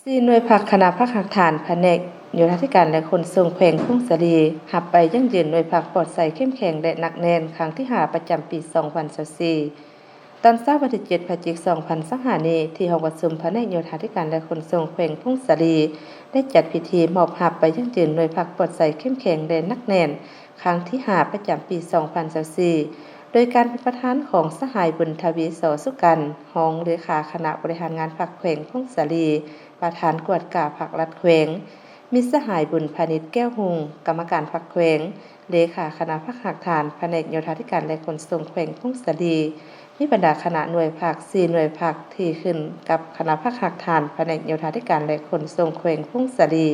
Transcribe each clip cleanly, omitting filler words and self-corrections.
4หน่วยผักคณะผักหักฐานแผนกโยธาธิการและขนส่งแขวงทุ่งเสลีหับไปยั่งยืนหน่วยผักปลอดใสเข้มแข็งและหนักแน่นครั้งที่5ประจำปี2024ตอนเช้าวันที่7พฤศจิกายน2025นี้ที่ห้องประชุมแผนกโยธาธิการและขนส่งแขวงทุ่งเสลีได้จัดพิธีมอบหับไปยั่งยืนหน่วยผักปลอดใสเข้มแข็งและหนักแน่นครั้งที่5ประจำปี2024โดยการเป็นประธานของสหายบุญทวีโสสุกันรองเลขาคณะบริหารงานผักแขวงทุ่งเสลีประธานกวดกาผักรัดแขวงมิตรสหายบุญพาณิชย์แก้วหุงกรรมการผักแขวงเลขาคณะผักหักฐานแผนกโยธาธิการและขนส่งแขวงทุ่งเสลีมีบรรดาคณะหน่วยผัก4หน่วยผักที่ขึ้นกับคณะผักหักฐานแผนกโยธาธิการและขนส่งแขวงทุ่งเสลี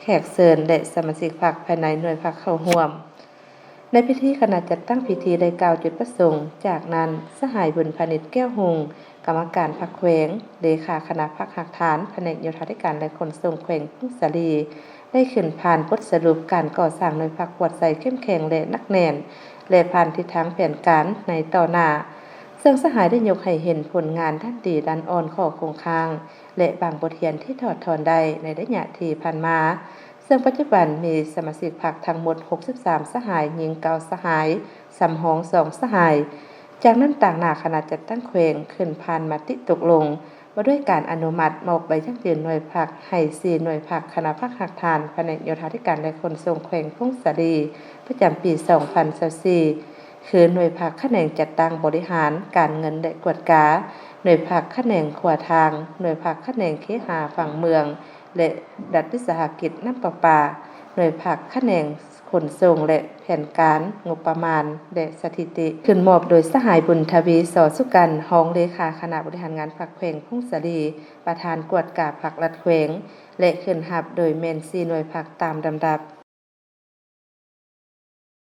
แขกเชิญและสมาชิกผักภายในหน่วยผักเข้าร่วมในพิธีคณะจัดตั้งพิธีได้กล่าวจุดประสงค์จากนั้นสหายบุญพาณิชย์แก้วหุงกรรมการผักแขวงเลขาคณะผักหักฐานแผนกโยธาธิการและขนส่งแขวงทุ่งเสลีได้ขึ้นผ่านบทสรุปการก่อสร้างหน่วยผักปลอดใสเข้มแข็งและหนักแน่นและผ่านทิศทางแผนการในต่อหน้าซึ่งสหายได้ยกให้เห็นผลงานด้านดีด้านอ่อนของโครงค้างและบางบทเรียนที่ถอดถอนได้ในระยะที่ผ่านมาซึ่งปัจจุบันมีสมาชิกพรรคทั้งหมด63สหายหญิง9สหายสำหอง2สหายจากนั้นต่างหน้าคณะจัดตั้งแขวงขึ้นผ่านมติตกลงว่าด้วยการอนุมัติมอบใบยั่งยืนหน่วยผักให้4หน่วยผักคณะผักหักฐานแผนกโยธาธิการและขนส่งแขวงทุ่งเสลีประจำปี2024คือหน่วยผักแขนงจัดตั้งบริหารการเงินและกวดกาหน่วยผักแขนงขวาทางหน่วยผักแขนงเคหะฝั่งเมืองและรัฐวิสาหกิจน้ำประปาหน่วยผักแขนงขนส่งและแผนการงบประมาณและสถิติขึ้นมอบโดยสหายบุญทวีโสสุกันรองเลขาคณะบริหารงานผักแขวงทุ่งเสลีประธานกวดกาผักรัดแขวงและขึ้นหับโดยแม่น4หน่วยผักตามลำดับ